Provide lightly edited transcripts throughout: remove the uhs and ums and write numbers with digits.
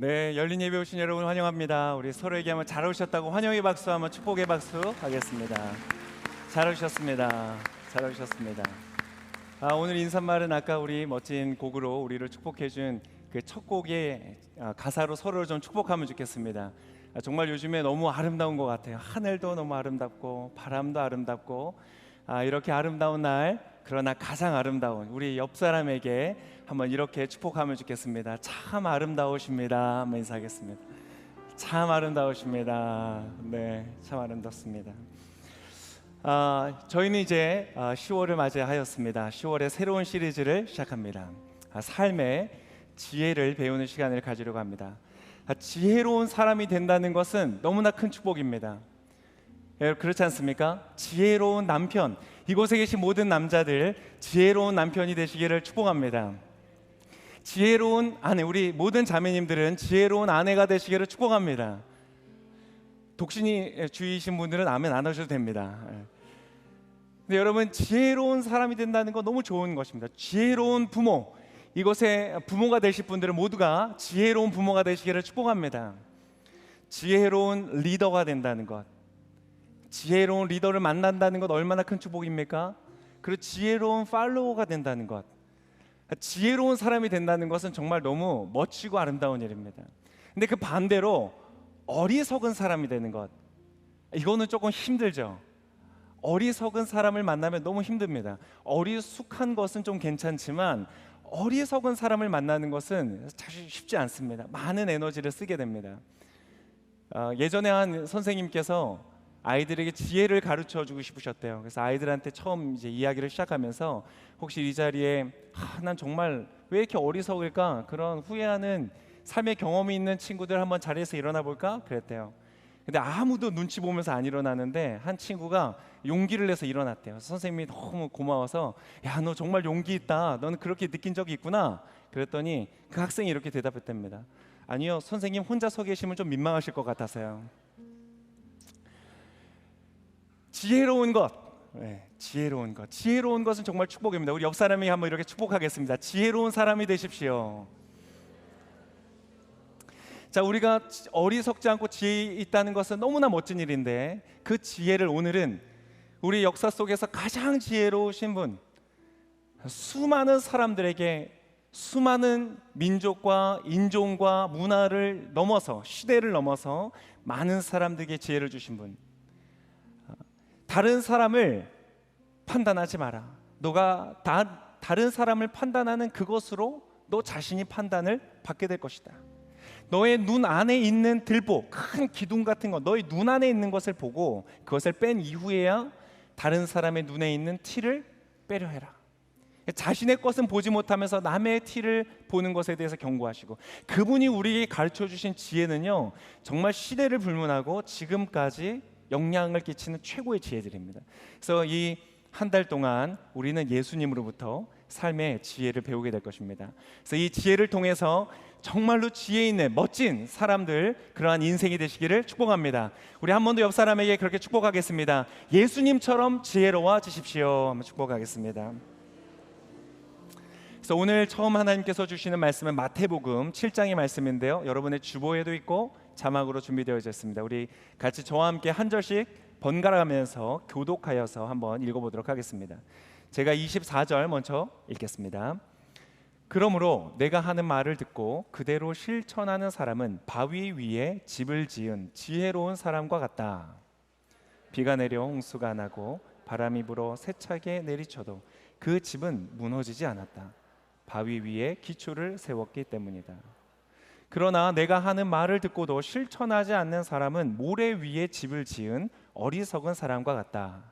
네, 열린 예배 오신 여러분 환영합니다. 우리 서로에게 한번 잘 오셨다고 환영의 박수, 한번 축복의 박수 하겠습니다. 잘 오셨습니다. 잘 오셨습니다. 오늘 인사말은 아까 우리 멋진 곡으로 우리를 축복해준 그 첫 곡의 가사로 서로를 좀 축복하면 좋겠습니다. 정말 요즘에 너무 아름다운 것 같아요. 하늘도 너무 아름답고 바람도 아름답고 이렇게 아름다운 날, 그러나 가장 아름다운 우리 옆 사람에게 한번 이렇게 축복하면 좋겠습니다. 참 아름다우십니다. 한번 인사하겠습니다. 참 아름다우십니다. 네, 참 아름답습니다. 저희는 이제 10월을 맞이하였습니다. 10월에 새로운 시리즈를 시작합니다. 삶의 지혜를 배우는 시간을 가지려고 합니다. 지혜로운 사람이 된다는 것은 너무나 큰 축복입니다. 그렇지 않습니까? 지혜로운 남편, 이곳에 계신 모든 남자들 지혜로운 남편이 되시기를 축복합니다. 지혜로운 아내, 우리 모든 자매님들은 지혜로운 아내가 되시기를 축복합니다. 독신이 주의이신 분들은 아멘 안 하셔도 됩니다. 근데 여러분, 지혜로운 사람이 된다는 거 너무 좋은 것입니다. 지혜로운 부모, 이곳에 부모가 되실 분들은 모두가 지혜로운 부모가 되시기를 축복합니다. 지혜로운 리더가 된다는 것, 지혜로운 리더를 만난다는 것 얼마나 큰 축복입니까? 그리고 지혜로운 팔로워가 된다는 것, 지혜로운 사람이 된다는 것은 정말 너무 멋지고 아름다운 일입니다. 근데 그 반대로 어리석은 사람이 되는 것, 이거는 조금 힘들죠. 어리석은 사람을 만나면 너무 힘듭니다. 어리숙한 것은 좀 괜찮지만 어리석은 사람을 만나는 것은 사실 쉽지 않습니다. 많은 에너지를 쓰게 됩니다. 예전에 한 선생님께서 아이들에게 지혜를 가르쳐 주고 싶으셨대요. 그래서 아이들한테 처음 이제 이야기를 시작하면서 혹시 이 자리에 난 정말 왜 이렇게 어리석을까? 그런 후회하는 삶의 경험이 있는 친구들 한번 자리에서 일어나 볼까? 그랬대요. 근데 아무도 눈치 보면서 안 일어나는데 한 친구가 용기를 내서 일어났대요. 선생님이 너무 고마워서 야, 너 정말 용기 있다. 너는 그렇게 느낀 적이 있구나. 그랬더니 그 학생이 이렇게 대답했답니다. 아니요, 선생님 혼자 서 계시면 좀 민망하실 것 같아서요. 지혜로운 것, 지혜로운 것, 지혜로운 것은 정말 축복입니다. 우리 옆 사람에게 한번 이렇게 축복하겠습니다. 지혜로운 사람이 되십시오. 자, 우리가 어리석지 않고 지혜 있다는 것은 너무나 멋진 일인데 그 지혜를 오늘은 우리 역사 속에서 가장 지혜로우신 분, 수많은 사람들에게 수많은 민족과 인종과 문화를 넘어서 시대를 넘어서 많은 사람들에게 지혜를 주신 분, 다른 사람을 판단하지 마라. 너가 다른 사람을 판단하는 그것으로 너 자신이 판단을 받게 될 것이다. 너의 눈 안에 있는 들보, 큰 기둥 같은 거, 너의 눈 안에 있는 것을 보고 그것을 뺀 이후에야 다른 사람의 눈에 있는 티를 빼려 해라. 자신의 것은 보지 못하면서 남의 티를 보는 것에 대해서 경고하시고, 그분이 우리에게 가르쳐 주신 지혜는요, 정말 시대를 불문하고 지금까지 영향을 끼치는 최고의 지혜들입니다. 그래서 이 한 달 동안 우리는 예수님으로부터 삶의 지혜를 배우게 될 것입니다. 그래서 이 지혜를 통해서 정말로 지혜 있는 멋진 사람들, 그러한 인생이 되시기를 축복합니다. 우리 한 번 더 옆 사람에게 그렇게 축복하겠습니다. 예수님처럼 지혜로워지십시오. 한번 축복하겠습니다. 그래서 오늘 처음 하나님께서 주시는 말씀은 마태복음 7장의 말씀인데요, 여러분의 주보에도 있고 자막으로 준비되어 있습니다. 우리 같이 저와 함께 한 절씩 번갈아가면서 교독하여서 한번 읽어보도록 하겠습니다. 제가 24절 먼저 읽겠습니다. 그러므로 내가 하는 말을 듣고 그대로 실천하는 사람은 바위 위에 집을 지은 지혜로운 사람과 같다. 비가 내려 홍수가 나고 바람이 불어 세차게 내리쳐도 그 집은 무너지지 않았다. 바위 위에 기초를 세웠기 때문이다. 그러나 내가 하는 말을 듣고도 실천하지 않는 사람은 모래 위에 집을 지은 어리석은 사람과 같다.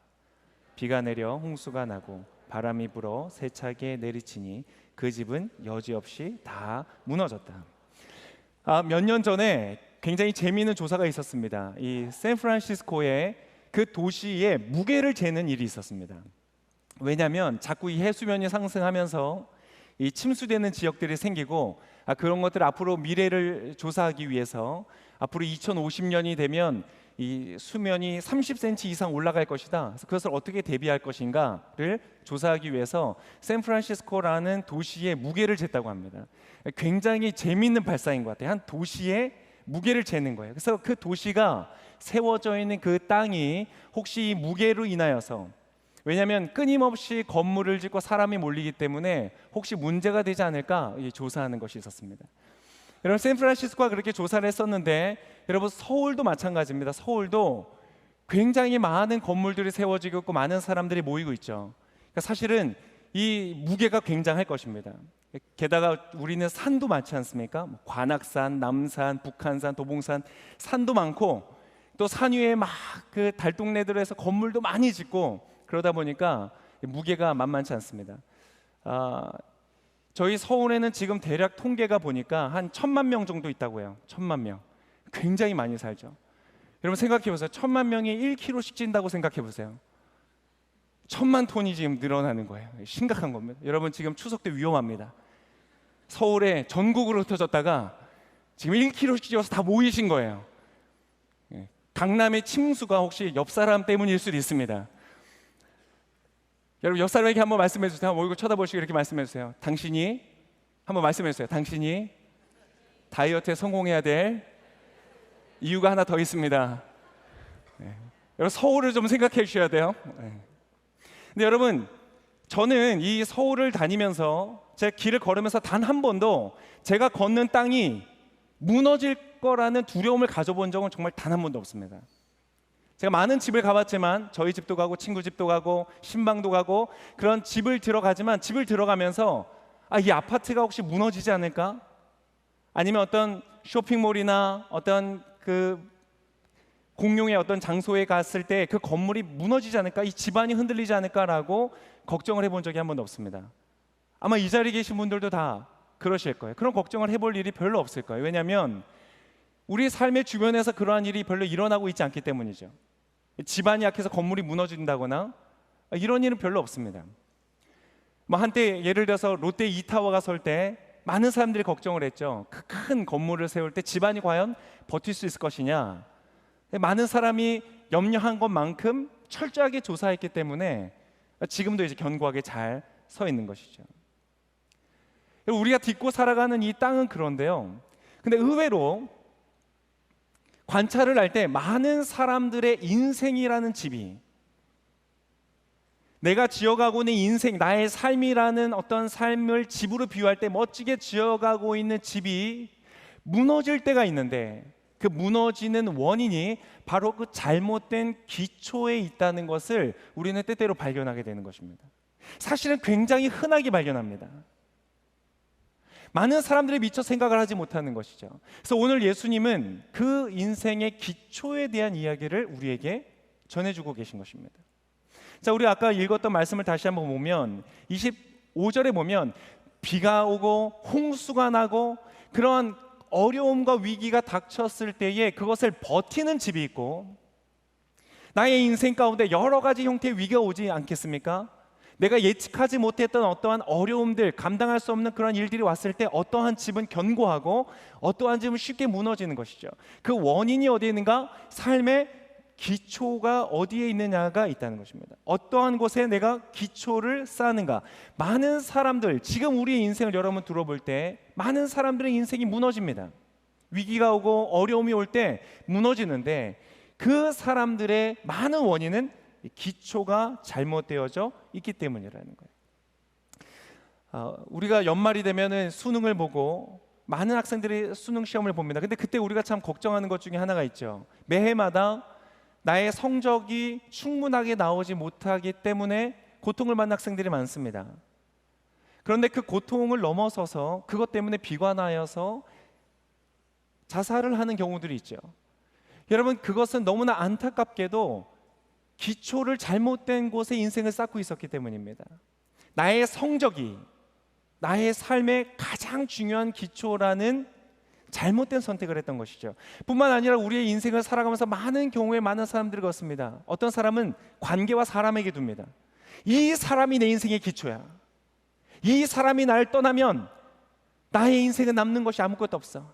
비가 내려 홍수가 나고 바람이 불어 세차게 내리치니 그 집은 여지없이 다 무너졌다. 몇 년 전에 굉장히 재미있는 조사가 있었습니다. 이 샌프란시스코의 그 도시의 무게를 재는 일이 있었습니다. 왜냐하면 자꾸 이 해수면이 상승하면서 이 침수되는 지역들이 생기고, 그런 것들 앞으로 미래를 조사하기 위해서 앞으로 2050년이 되면 이 수면이 30cm 이상 올라갈 것이다. 그래서 그것을 어떻게 대비할 것인가를 조사하기 위해서 샌프란시스코라는 도시의 무게를 쟀다고 합니다. 굉장히 재미있는 발사인 것 같아요. 한 도시의 무게를 재는 거예요. 그래서 그 도시가 세워져 있는 그 땅이 혹시 이 무게로 인하여서, 왜냐하면 끊임없이 건물을 짓고 사람이 몰리기 때문에 혹시 문제가 되지 않을까 조사하는 것이 있었습니다. 여러분, 샌프란시스코가 그렇게 조사를 했었는데, 여러분 서울도 마찬가지입니다. 서울도 굉장히 많은 건물들이 세워지고 있고 많은 사람들이 모이고 있죠. 그러니까 사실은 이 무게가 굉장할 것입니다. 게다가 우리는 산도 많지 않습니까? 관악산, 남산, 북한산, 도봉산, 산도 많고 또 산 위에 막 그 달동네들에서 건물도 많이 짓고 그러다 보니까 무게가 만만치 않습니다. 저희 서울에는 지금 대략 통계가 보니까 한 1,000만 명 정도 있다고 해요. 1,000만 명. 굉장히 많이 살죠. 여러분 생각해 보세요. 1,000만 명이 1kg씩 찐다고 생각해 보세요. 1,000만 톤이 지금 늘어나는 거예요. 심각한 겁니다. 여러분 지금 추석 때 위험합니다. 서울에 전국으로 흩어졌다가 지금 1kg씩 찌어서 다 모이신 거예요. 강남의 침수가 혹시 옆 사람 때문일 수도 있습니다. 여러분 옆 사람에게 한번 말씀해 주세요. 한번 얼굴 쳐다보시고 이렇게 말씀해 주세요. 당신이 한번 말씀해 주세요. 당신이 다이어트에 성공해야 될 이유가 하나 더 있습니다. 여러분 서울을 좀 생각해 주셔야 돼요. 근데 여러분 저는 이 서울을 다니면서 제 길을 걸으면서 단 한 번도 제가 걷는 땅이 무너질 거라는 두려움을 가져본 적은 정말 단 한 번도 없습니다. 제가 많은 집을 가봤지만 저희 집도 가고 친구 집도 가고 신방도 가고 그런 집을 들어가지만 집을 들어가면서 이 아파트가 혹시 무너지지 않을까? 아니면 어떤 쇼핑몰이나 어떤 그 공용의 어떤 장소에 갔을 때 그 건물이 무너지지 않을까? 이 집안이 흔들리지 않을까라고 걱정을 해본 적이 한 번도 없습니다. 아마 이 자리에 계신 분들도 다 그러실 거예요. 그런 걱정을 해볼 일이 별로 없을 거예요. 왜냐하면 우리 삶의 주변에서 그러한 일이 별로 일어나고 있지 않기 때문이죠. 집안이 약해서 건물이 무너진다거나 이런 일은 별로 없습니다. 한때 예를 들어서 롯데 이타워가 설 때 많은 사람들이 걱정을 했죠. 그 큰 건물을 세울 때 집안이 과연 버틸 수 있을 것이냐. 많은 사람이 염려한 것만큼 철저하게 조사했기 때문에 지금도 이제 견고하게 잘 서 있는 것이죠. 우리가 딛고 살아가는 이 땅은 그런데요. 근데 의외로 관찰을 할 때 많은 사람들의 인생이라는 집이, 내가 지어가고 있는 인생, 나의 삶이라는 어떤 삶을 집으로 비유할 때 멋지게 지어가고 있는 집이 무너질 때가 있는데, 그 무너지는 원인이 바로 그 잘못된 기초에 있다는 것을 우리는 때때로 발견하게 되는 것입니다. 사실은 굉장히 흔하게 발견합니다. 많은 사람들이 미처 생각을 하지 못하는 것이죠. 그래서 오늘 예수님은 그 인생의 기초에 대한 이야기를 우리에게 전해주고 계신 것입니다. 자, 우리 아까 읽었던 말씀을 다시 한번 보면 25절에 보면 비가 오고 홍수가 나고 그러한 어려움과 위기가 닥쳤을 때에 그것을 버티는 집이 있고, 나의 인생 가운데 여러 가지 형태의 위기가 오지 않겠습니까? 내가 예측하지 못했던 어떠한 어려움들, 감당할 수 없는 그런 일들이 왔을 때 어떠한 집은 견고하고 어떠한 집은 쉽게 무너지는 것이죠. 그 원인이 어디에 있는가? 삶의 기초가 어디에 있느냐가 있다는 것입니다. 어떠한 곳에 내가 기초를 쌓는가? 많은 사람들, 지금 우리의 인생을 여러분 들어볼 때 많은 사람들의 인생이 무너집니다. 위기가 오고 어려움이 올 때 무너지는데, 그 사람들의 많은 원인은 기초가 잘못되어져 있기 때문이라는 거예요. 우리가 연말이 되면은 수능을 보고 많은 학생들이 수능 시험을 봅니다. 근데 그때 우리가 참 걱정하는 것 중에 하나가 있죠. 매해마다 나의 성적이 충분하게 나오지 못하기 때문에 고통을 받는 학생들이 많습니다. 그런데 그 고통을 넘어서서 그것 때문에 비관하여서 자살을 하는 경우들이 있죠. 여러분, 그것은 너무나 안타깝게도 기초를 잘못된 곳에 인생을 쌓고 있었기 때문입니다. 나의 성적이 나의 삶의 가장 중요한 기초라는 잘못된 선택을 했던 것이죠. 뿐만 아니라 우리의 인생을 살아가면서 많은 경우에 많은 사람들이 그렇습니다. 어떤 사람은 관계와 사람에게 둡니다. 이 사람이 내 인생의 기초야. 이 사람이 나를 떠나면 나의 인생은 남는 것이 아무것도 없어.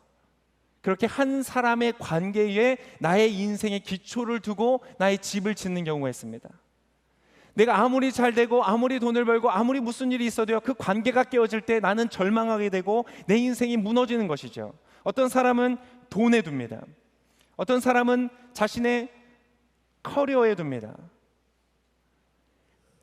그렇게 한 사람의 관계에 나의 인생의 기초를 두고 나의 집을 짓는 경우가 있습니다. 내가 아무리 잘 되고 아무리 돈을 벌고 아무리 무슨 일이 있어도요, 그 관계가 깨어질 때 나는 절망하게 되고 내 인생이 무너지는 것이죠. 어떤 사람은 돈에 둡니다. 어떤 사람은 자신의 커리어에 둡니다.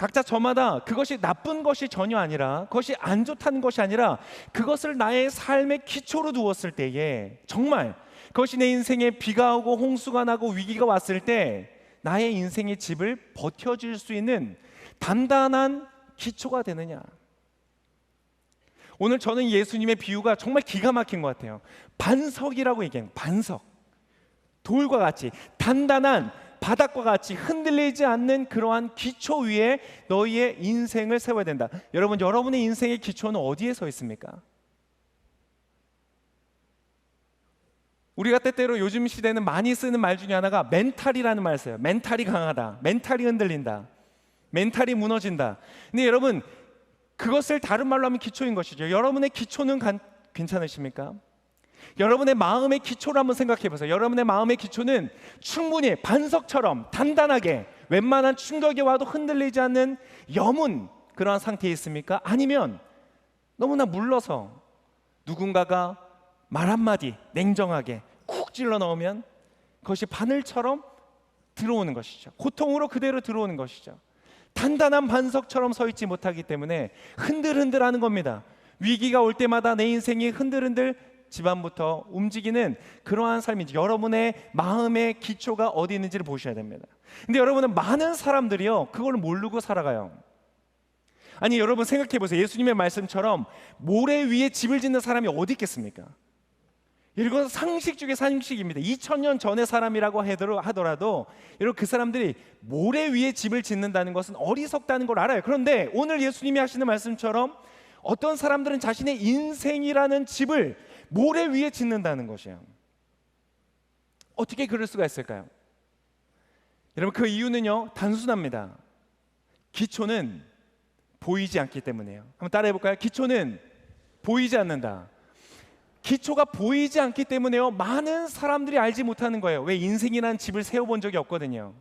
각자 저마다 그것이 나쁜 것이 전혀 아니라, 그것이 안 좋다는 것이 아니라, 그것을 나의 삶의 기초로 두었을 때에 정말 그것이 내 인생에 비가 오고 홍수가 나고 위기가 왔을 때 나의 인생의 집을 버텨줄 수 있는 단단한 기초가 되느냐. 오늘 저는 예수님의 비유가 정말 기가 막힌 것 같아요. 반석이라고 얘기해요. 반석. 돌과 같이 단단한 바닥과 같이 흔들리지 않는 그러한 기초 위에 너희의 인생을 세워야 된다. 여러분, 여러분의 인생의 기초는 어디에 서 있습니까? 우리가 때때로 요즘 시대는 많이 쓰는 말 중에 하나가 멘탈이라는 말을 써요. 멘탈이 강하다, 멘탈이 흔들린다, 멘탈이 무너진다. 근데 여러분, 그것을 다른 말로 하면 기초인 것이죠. 여러분의 기초는 괜찮으십니까? 여러분의 마음의 기초를 한번 생각해 보세요. 여러분의 마음의 기초는 충분히 반석처럼 단단하게 웬만한 충격이 와도 흔들리지 않는 여문 그러한 상태에 있습니까? 아니면 너무나 물러서 누군가가 말 한마디 냉정하게 쿡 찔러 넣으면 그것이 바늘처럼 들어오는 것이죠. 고통으로 그대로 들어오는 것이죠. 단단한 반석처럼 서 있지 못하기 때문에 흔들흔들하는 겁니다. 위기가 올 때마다 내 인생이 흔들흔들 집안부터 움직이는 그러한 삶이지. 여러분의 마음의 기초가 어디 있는지를 보셔야 됩니다. 근데 여러분은 많은 사람들이요, 그걸 모르고 살아가요. 아니, 여러분 생각해 보세요. 예수님의 말씀처럼 모래 위에 집을 짓는 사람이 어디 있겠습니까? 이건 상식 중에 상식입니다. 2000년 전의 사람이라고 하더라도 여러분, 그 사람들이 모래 위에 집을 짓는다는 것은 어리석다는 걸 알아요. 그런데 오늘 예수님이 하시는 말씀처럼 어떤 사람들은 자신의 인생이라는 집을 모래 위에 짓는다는 것이에요. 어떻게 그럴 수가 있을까요? 여러분, 그 이유는요, 단순합니다. 기초는 보이지 않기 때문이에요. 한번 따라해 볼까요? 기초는 보이지 않는다. 기초가 보이지 않기 때문에요, 많은 사람들이 알지 못하는 거예요. 왜? 인생이라는 집을 세워본 적이 없거든요.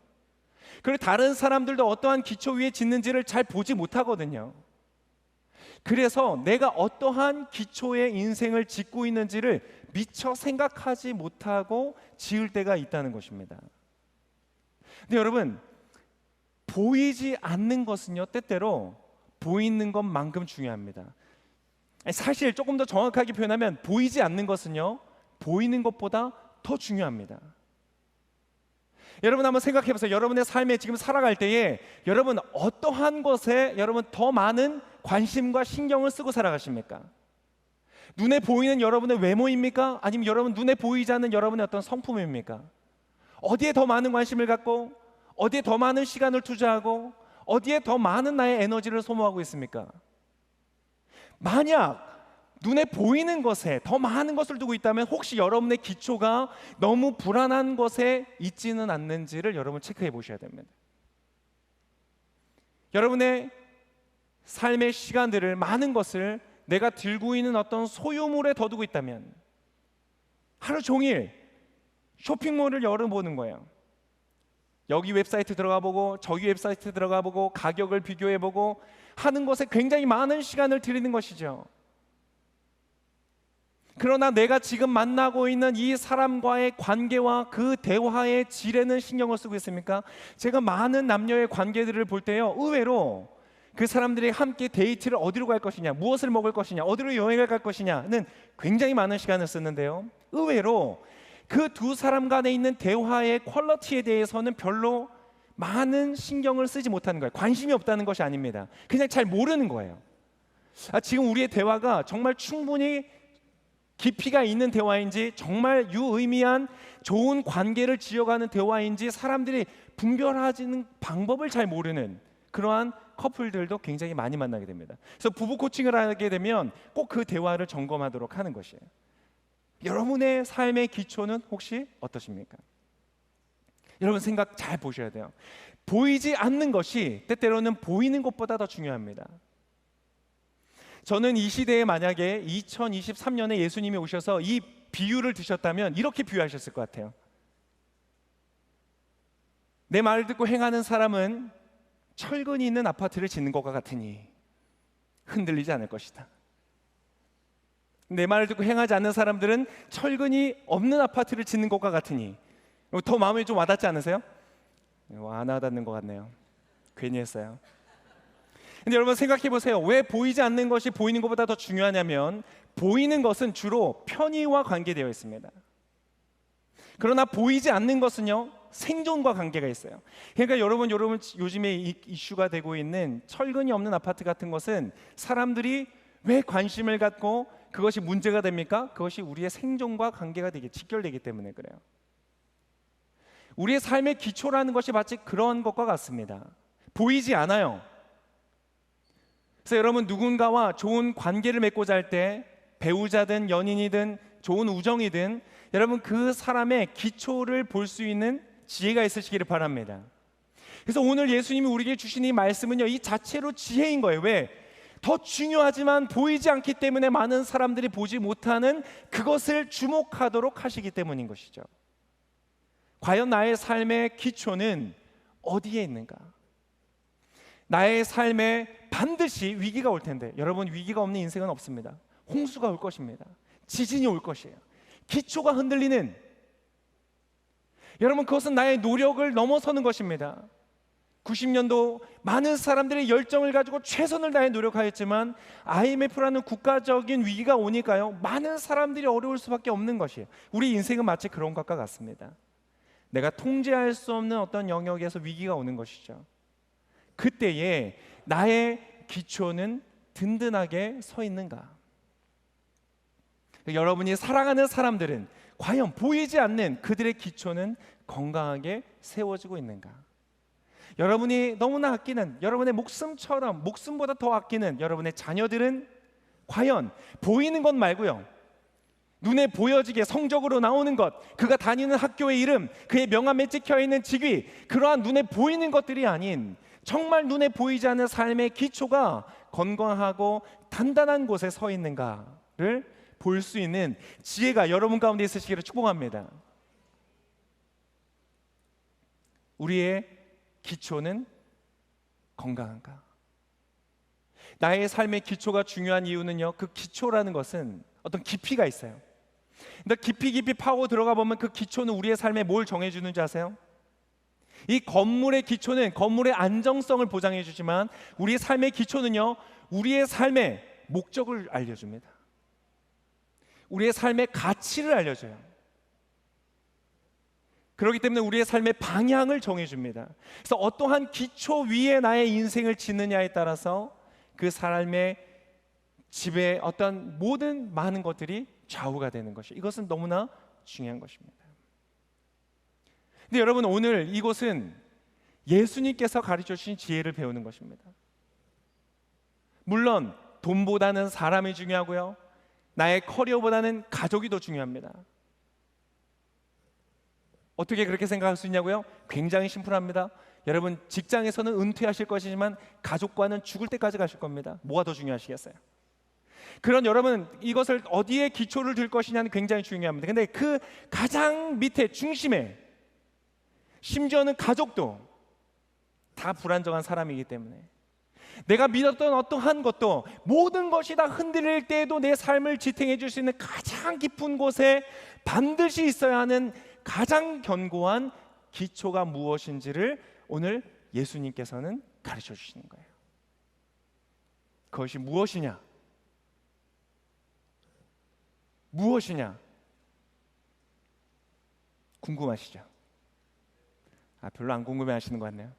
그리고 다른 사람들도 어떠한 기초 위에 짓는지를 잘 보지 못하거든요. 그래서 내가 어떠한 기초의 인생을 짓고 있는지를 미처 생각하지 못하고 지을 때가 있다는 것입니다. 근데 여러분, 보이지 않는 것은요, 때때로 보이는 것만큼 중요합니다. 사실 조금 더 정확하게 표현하면 보이지 않는 것은요, 보이는 것보다 더 중요합니다. 여러분 한번 생각해 보세요. 여러분의 삶에 지금 살아갈 때에 여러분 어떠한 것에 여러분 더 많은 관심과 신경을 쓰고 살아가십니까? 눈에 보이는 여러분의 외모입니까? 아니면 여러분 눈에 보이지 않는 여러분의 어떤 성품입니까? 어디에 더 많은 관심을 갖고, 어디에 더 많은 시간을 투자하고, 어디에 더 많은 나의 에너지를 소모하고 있습니까? 만약 눈에 보이는 것에 더 많은 것을 두고 있다면 혹시 여러분의 기초가 너무 불안한 것에 있지는 않는지를 여러분 체크해 보셔야 됩니다. 여러분의 삶의 시간들을, 많은 것을 내가 들고 있는 어떤 소유물에 더 두고 있다면 하루 종일 쇼핑몰을 열어보는 거예요. 여기 웹사이트 들어가 보고 저기 웹사이트 들어가 보고 가격을 비교해 보고 하는 것에 굉장히 많은 시간을 들이는 것이죠. 그러나 내가 지금 만나고 있는 이 사람과의 관계와 그 대화의 질에는 신경을 쓰고 있습니까? 제가 많은 남녀의 관계들을 볼 때요, 의외로 그 사람들이 함께 데이트를 어디로 갈 것이냐, 무엇을 먹을 것이냐, 어디로 여행을 갈 것이냐는 굉장히 많은 시간을 쓰는데요, 의외로 그 두 사람 간에 있는 대화의 퀄리티에 대해서는 별로 많은 신경을 쓰지 못하는 거예요. 관심이 없다는 것이 아닙니다. 그냥 잘 모르는 거예요. 지금 우리의 대화가 정말 충분히 깊이가 있는 대화인지, 정말 유의미한 좋은 관계를 지어가는 대화인지 사람들이 분별하는 방법을 잘 모르는 그러한 커플들도 굉장히 많이 만나게 됩니다. 그래서 부부 코칭을 하게 되면 꼭 그 대화를 점검하도록 하는 것이에요. 여러분의 삶의 기초는 혹시 어떠십니까? 여러분 생각 잘 보셔야 돼요. 보이지 않는 것이 때때로는 보이는 것보다 더 중요합니다. 저는 이 시대에 만약에 2023년에 예수님이 오셔서 이 비유를 드셨다면 이렇게 비유하셨을 것 같아요. 내 말을 듣고 행하는 사람은 철근이 있는 아파트를 짓는 것과 같으니 흔들리지 않을 것이다. 내 말을 듣고 행하지 않는 사람들은 철근이 없는 아파트를 짓는 것과 같으니. 더 마음에 좀 와닿지 않으세요? 안 와닿는 것 같네요. 괜히 했어요. 근데 여러분 생각해 보세요. 왜 보이지 않는 것이 보이는 것보다 더 중요하냐면, 보이는 것은 주로 편의와 관계되어 있습니다. 그러나 보이지 않는 것은요, 생존과 관계가 있어요. 그러니까 여러분 요즘에 이슈가 되고 있는 철근이 없는 아파트 같은 것은 사람들이 왜 관심을 갖고 그것이 문제가 됩니까? 그것이 우리의 생존과 관계가 직결되기 때문에 그래요. 우리의 삶의 기초라는 것이 마치 그런 것과 같습니다. 보이지 않아요. 그래서 여러분, 누군가와 좋은 관계를 맺고자 할 때, 배우자든 연인이든 좋은 우정이든, 여러분 그 사람의 기초를 볼 수 있는 지혜가 있으시기를 바랍니다. 그래서 오늘 예수님이 우리에게 주신 이 말씀은요, 이 자체로 지혜인 거예요. 왜? 더 중요하지만 보이지 않기 때문에 많은 사람들이 보지 못하는 그것을 주목하도록 하시기 때문인 것이죠. 과연 나의 삶의 기초는 어디에 있는가? 나의 삶에 반드시 위기가 올 텐데, 여러분 위기가 없는 인생은 없습니다. 홍수가 올 것입니다. 지진이 올 것이에요. 기초가 흔들리는, 여러분 그것은 나의 노력을 넘어서는 것입니다. 90년도 많은 사람들이 열정을 가지고 최선을 다해 노력하였지만 IMF라는 국가적인 위기가 오니까요, 많은 사람들이 어려울 수밖에 없는 것이에요. 우리 인생은 마치 그런 것과 같습니다. 내가 통제할 수 없는 어떤 영역에서 위기가 오는 것이죠. 그때에 나의 기초는 든든하게 서 있는가? 여러분이 사랑하는 사람들은 과연 보이지 않는 그들의 기초는 건강하게 세워지고 있는가? 여러분이 너무나 아끼는, 여러분의 목숨처럼 목숨보다 더 아끼는 여러분의 자녀들은 과연 보이는 것 말고요, 눈에 보여지게 성적으로 나오는 것, 그가 다니는 학교의 이름, 그의 명함에 찍혀있는 직위, 그러한 눈에 보이는 것들이 아닌 정말 눈에 보이지 않는 삶의 기초가 건강하고 단단한 곳에 서 있는가를 볼 수 있는 지혜가 여러분 가운데 있으시기를 축복합니다. 우리의 기초는 건강한가? 나의 삶의 기초가 중요한 이유는요, 그 기초라는 것은 어떤 깊이가 있어요. 근데 깊이 파고 들어가 보면 그 기초는 우리의 삶에 뭘 정해주는지 아세요? 이 건물의 기초는 건물의 안정성을 보장해 주지만, 우리의 삶의 기초는요, 우리의 삶의 목적을 알려줍니다. 우리의 삶의 가치를 알려줘요. 그렇기 때문에 우리의 삶의 방향을 정해줍니다. 그래서 어떠한 기초 위에 나의 인생을 짓느냐에 따라서 그 삶의 집에 어떤 모든 많은 것들이 좌우가 되는 것이, 이것은 너무나 중요한 것입니다. 근데 여러분, 오늘 이곳은 예수님께서 가르쳐 주신 지혜를 배우는 것입니다. 물론 돈보다는 사람이 중요하고요, 나의 커리어보다는 가족이 더 중요합니다. 어떻게 그렇게 생각할 수 있냐고요? 굉장히 심플합니다. 여러분 직장에서는 은퇴하실 것이지만 가족과는 죽을 때까지 가실 겁니다. 뭐가 더 중요하시겠어요? 그런 여러분, 이것을 어디에 기초를 둘 것이냐는 굉장히 중요합니다. 근데 그 가장 밑에 중심에, 심지어는 가족도 다 불안정한 사람이기 때문에, 내가 믿었던 어떠한 것도, 모든 것이 다 흔들릴 때에도 내 삶을 지탱해 줄 수 있는 가장 깊은 곳에 반드시 있어야 하는 가장 견고한 기초가 무엇인지를 오늘 예수님께서는 가르쳐 주시는 거예요. 그것이 무엇이냐? 무엇이냐? 궁금하시죠? 별로 안 궁금해 하시는 것 같네요.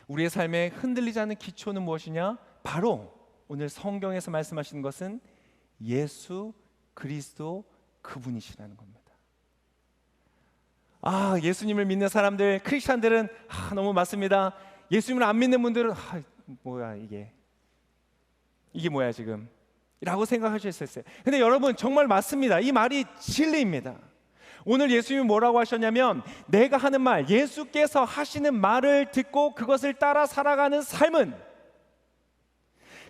우리의 삶에 흔들리지 않는 기초는 무엇이냐? 바로 오늘 성경에서 말씀하시는 것은 예수 그리스도 그분이시라는 겁니다. 예수님을 믿는 사람들, 크리스찬들은 너무 맞습니다. 예수님을 안 믿는 분들은 뭐야 이게 뭐야 지금 라고 생각하실 수 있어요. 근데 여러분 정말 맞습니다. 이 말이 진리입니다. 오늘 예수님이 뭐라고 하셨냐면, 내가 하는 말, 예수께서 하시는 말을 듣고 그것을 따라 살아가는 삶은,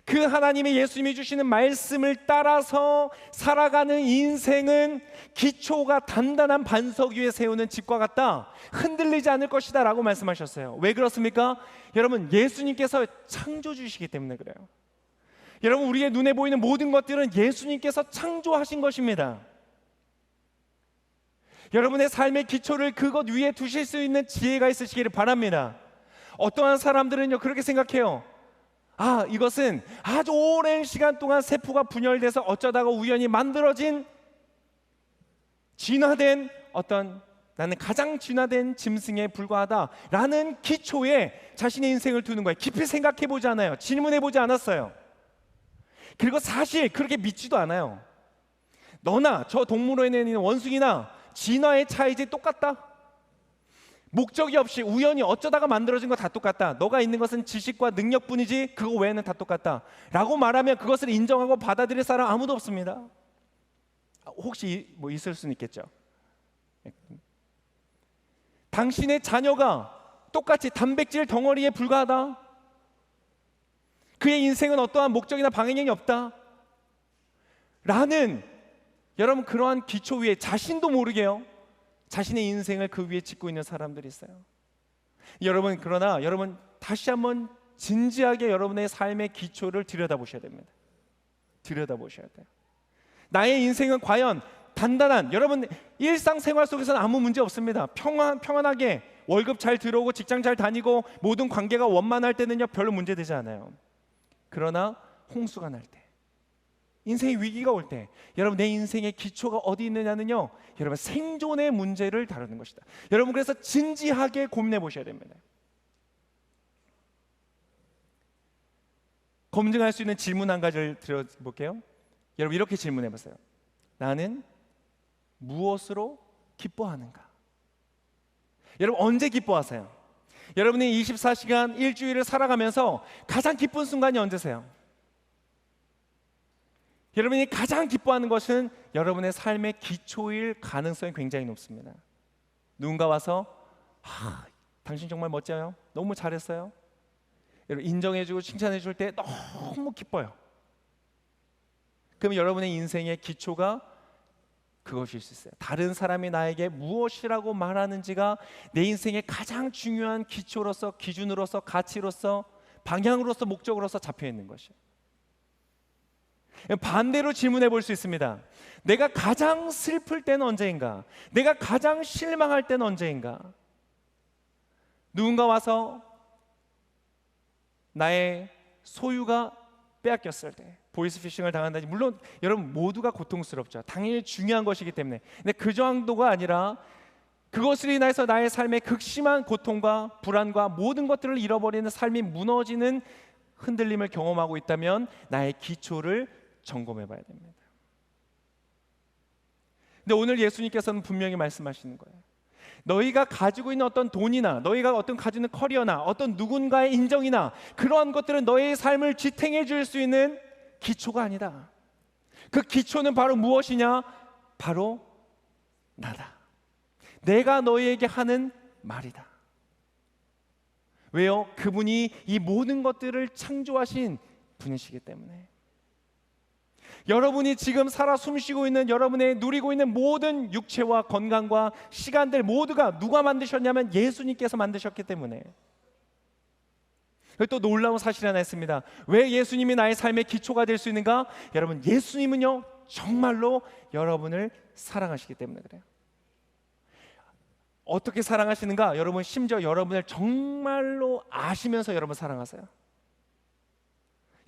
그 하나님의 예수님이 주시는 말씀을 따라서 살아가는 인생은 기초가 단단한 반석 위에 세우는 집과 같다. 흔들리지 않을 것이다 라고 말씀하셨어요. 왜 그렇습니까? 여러분, 예수님께서 창조주시기 때문에 그래요. 여러분, 우리의 눈에 보이는 모든 것들은 예수님께서 창조하신 것입니다. 여러분의 삶의 기초를 그것 위에 두실 수 있는 지혜가 있으시기를 바랍니다. 어떠한 사람들은요, 그렇게 생각해요. 이것은 아주 오랜 시간 동안 세포가 분열돼서 어쩌다가 우연히 만들어진 진화된 나는 가장 진화된 짐승에 불과하다라는 기초에 자신의 인생을 두는 거예요. 깊이 생각해보지 않아요. 질문해보지 않았어요. 그리고 사실 그렇게 믿지도 않아요. 너나 저 동물원에 있는 원숭이나 진화의 차이지 똑같다. 목적이 없이 우연히 어쩌다가 만들어진 거 다 똑같다. 너가 있는 것은 지식과 능력뿐이지 그거 외에는 다 똑같다 라고 말하면 그것을 인정하고 받아들일 사람 아무도 없습니다. 혹시 뭐 있을 수는 있겠죠. 당신의 자녀가 똑같이 단백질 덩어리에 불과하다. 그의 인생은 어떠한 목적이나 방향이 없다 라는, 여러분, 그러한 기초 위에 자신도 모르게요, 자신의 인생을 그 위에 짓고 있는 사람들이 있어요. 여러분, 그러나 여러분 다시 한번 진지하게 여러분의 삶의 기초를 들여다보셔야 됩니다. 들여다보셔야 돼요. 나의 인생은 과연 단단한, 여러분 일상생활 속에서는 아무 문제 없습니다. 평안하게 월급 잘 들어오고 직장 잘 다니고 모든 관계가 원만할 때는요 별로 문제되지 않아요. 그러나 홍수가 날 때, 인생의 위기가 올 때, 여러분 내 인생의 기초가 어디 있느냐는요, 여러분 생존의 문제를 다루는 것이다. 여러분 그래서 진지하게 고민해 보셔야 됩니다. 검증할 수 있는 질문 한 가지를 드려볼게요. 여러분 이렇게 질문해 보세요. 나는 무엇으로 기뻐하는가? 여러분 언제 기뻐하세요? 여러분이 24시간 일주일을 살아가면서 가장 기쁜 순간이 언제세요? 여러분이 가장 기뻐하는 것은 여러분의 삶의 기초일 가능성이 굉장히 높습니다. 누군가 와서 당신 정말 멋져요, 너무 잘했어요, 여러분 인정해주고 칭찬해줄 때 너무 기뻐요. 그럼 여러분의 인생의 기초가 그것일 수 있어요. 다른 사람이 나에게 무엇이라고 말하는지가 내 인생의 가장 중요한 기초로서, 기준으로서, 가치로서, 방향으로서, 목적으로서 잡혀 있는 것이에요. 반대로 질문해 볼 수 있습니다. 내가 가장 슬플 때는 언제인가? 내가 가장 실망할 때는 언제인가? 누군가 와서 나의 소유가 빼앗겼을 때, 보이스피싱을 당한다든지, 물론 여러분 모두가 고통스럽죠. 당연히 중요한 것이기 때문에. 근데 그 정도가 아니라 그것으로 인해서 나의 삶에 극심한 고통과 불안과 모든 것들을 잃어버리는 삶이 무너지는 흔들림을 경험하고 있다면 나의 기초를 점검해 봐야 됩니다. 근데 오늘 예수님께서는 분명히 말씀하시는 거예요. 너희가 가지고 있는 어떤 돈이나 너희가 어떤 가지고 있는 커리어나 어떤 누군가의 인정이나 그러한 것들은 너의 삶을 지탱해 줄 수 있는 기초가 아니다. 그 기초는 바로 무엇이냐? 바로 나다. 내가 너희에게 하는 말이다. 왜요? 그분이 이 모든 것들을 창조하신 분이시기 때문에. 여러분이 지금 살아 숨쉬고 있는, 여러분의 누리고 있는 모든 육체와 건강과 시간들 모두가 누가 만드셨냐면 예수님께서 만드셨기 때문에. 또 놀라운 사실 하나 있습니다. 왜 예수님이 나의 삶의 기초가 될 수 있는가? 여러분 예수님은요 정말로 여러분을 사랑하시기 때문에 그래요. 어떻게 사랑하시는가? 여러분 심지어 여러분을 정말로 아시면서 여러분 사랑하세요.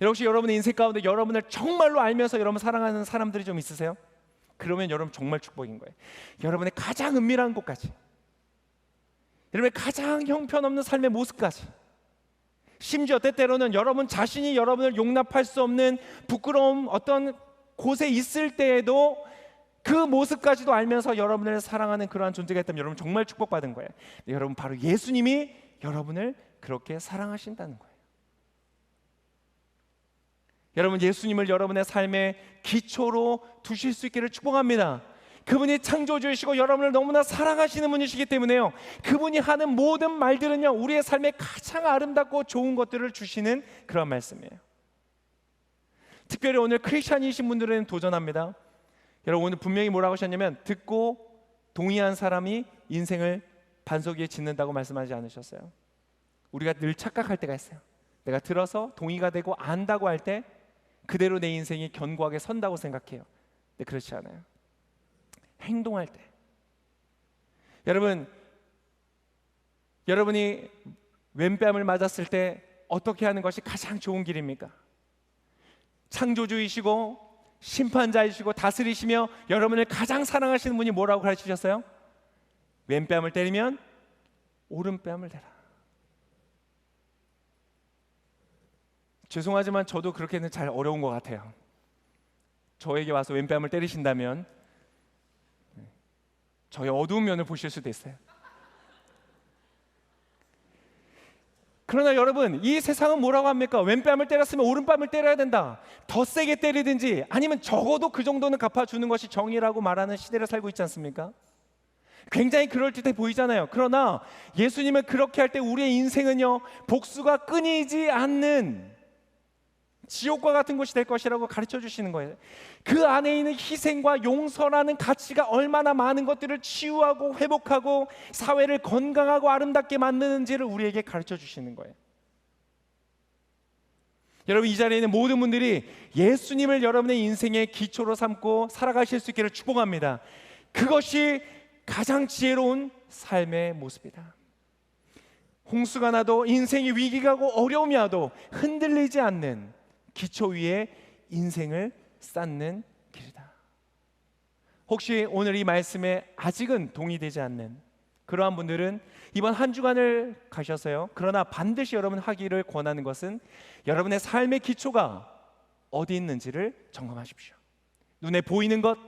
혹시 여러분의 인생 가운데 여러분을 정말로 알면서 여러분 사랑하는 사람들이 좀 있으세요? 그러면 여러분 정말 축복인 거예요. 여러분의 가장 은밀한 곳까지, 여러분의 가장 형편없는 삶의 모습까지, 심지어 때때로는 여러분 자신이 여러분을 용납할 수 없는 부끄러움 어떤 곳에 있을 때에도 그 모습까지도 알면서 여러분을 사랑하는 그러한 존재가 있다면 여러분 정말 축복받은 거예요. 여러분 바로 예수님이 여러분을 그렇게 사랑하신다는 거예요. 여러분 예수님을 여러분의 삶의 기초로 두실 수 있기를 축복합니다. 그분이 창조주이시고 여러분을 너무나 사랑하시는 분이시기 때문에요, 그분이 하는 모든 말들은요 우리의 삶에 가장 아름답고 좋은 것들을 주시는 그런 말씀이에요. 특별히 오늘 크리스찬이신 분들은 도전합니다. 여러분 오늘 분명히 뭐라고 하셨냐면 듣고 동의한 사람이 인생을 반석 위에 짓는다고 말씀하지 않으셨어요? 우리가 늘 착각할 때가 있어요. 내가 들어서 동의가 되고 안다고 할 때 그대로 내 인생이 견고하게 선다고 생각해요. 근데 그렇지 않아요. 행동할 때 여러분이 왼뺨을 맞았을 때 어떻게 하는 것이 가장 좋은 길입니까? 창조주이시고 심판자이시고 다스리시며 여러분을 가장 사랑하시는 분이 뭐라고 가르치셨어요? 왼뺨을 때리면 오른뺨을 대라. 죄송하지만 저도 그렇게는 잘 어려운 것 같아요. 저에게 와서 왼뺨을 때리신다면 저의 어두운 면을 보실 수도 있어요. 그러나 여러분, 이 세상은 뭐라고 합니까? 왼뺨을 때렸으면 오른뺨을 때려야 된다. 더 세게 때리든지 아니면 적어도 그 정도는 갚아주는 것이 정의라고 말하는 시대를 살고 있지 않습니까? 굉장히 그럴듯해 보이잖아요. 그러나 예수님은 그렇게 할 때 우리의 인생은요, 복수가 끊이지 않는 지옥과 같은 곳이 될 것이라고 가르쳐 주시는 거예요. 그 안에 있는 희생과 용서라는 가치가 얼마나 많은 것들을 치유하고 회복하고 사회를 건강하고 아름답게 만드는지를 우리에게 가르쳐 주시는 거예요. 여러분, 이 자리에 있는 모든 분들이 예수님을 여러분의 인생의 기초로 삼고 살아가실 수 있기를 축복합니다. 그것이 가장 지혜로운 삶의 모습이다. 홍수가 나도 인생이 위기가 오고 어려움이 와도 흔들리지 않는 기초 위에 인생을 쌓는 길이다. 혹시 오늘 이 말씀에 아직은 동의되지 않는 그러한 분들은 이번 한 주간을 가셔서요, 그러나 반드시 여러분 하기를 권하는 것은 여러분의 삶의 기초가 어디 있는지를 점검하십시오. 눈에 보이는 것,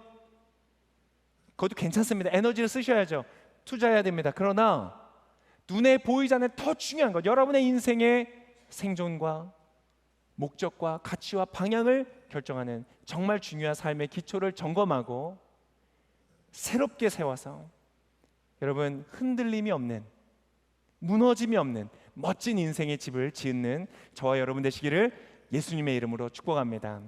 그것도 괜찮습니다. 에너지를 쓰셔야죠. 투자해야 됩니다. 그러나 눈에 보이지 않는 더 중요한 것, 여러분의 인생의 생존과 목적과 가치와 방향을 결정하는 정말 중요한 삶의 기초를 점검하고 새롭게 세워서 여러분 흔들림이 없는, 무너짐이 없는 멋진 인생의 집을 짓는 저와 여러분 되시기를 예수님의 이름으로 축복합니다.